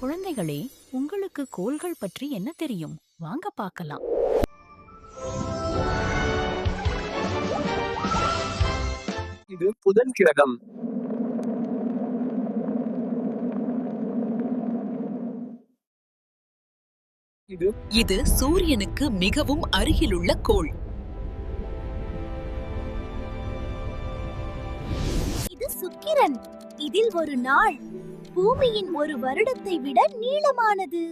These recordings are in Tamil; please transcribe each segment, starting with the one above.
குழந்தைகளே, உங்களுக்கு கோள்கள் பற்றி என்ன தெரியும்? வாங்க பார்க்கலாம். இது புதன் கிரகம். இது சூரியனுக்கு மிகவும் அருகிலுள்ள கோள். இது சுக்கிரன். இதில் ஒரு நாள் பூமியின் ஒரு வருடத்தை விட நீளமானது.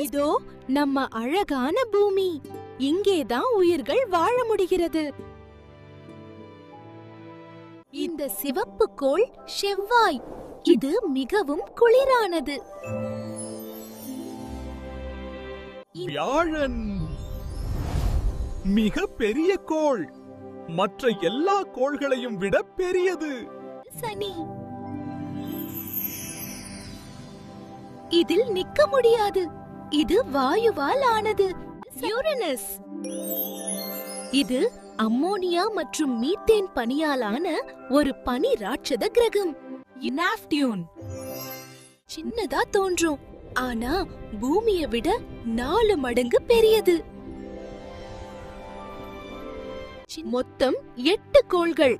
இதோ நம்ம அழகான பூமி. இங்கேதான் உயிர்கள் வாழ முடிகிறது. இந்த சிவப்பு கோள் செவ்வாய். இது மிகவும் குளிரானது. வியாழன் மிக பெரிய கோள். மற்ற எல்லா கோள்களையும் விட பெரியது. சனி. இதில் நிக்க முடியாது. இது வாயுவால் ஆனது. யுரேனஸ். இது அம்மோனியா மற்றும் மீத்தேன் பனியாலான ஒரு பனி ராட்சத கிரகம். நெப்டியூன். சின்னதா தோன்றும், ஆனா பூமியை விட 4 மடங்கு பெரியது. மொத்தம் 8 கோள்கள்.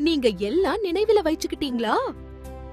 நீங்க எல்லாம் நினைவுல வச்சுக்கிட்டீங்களா?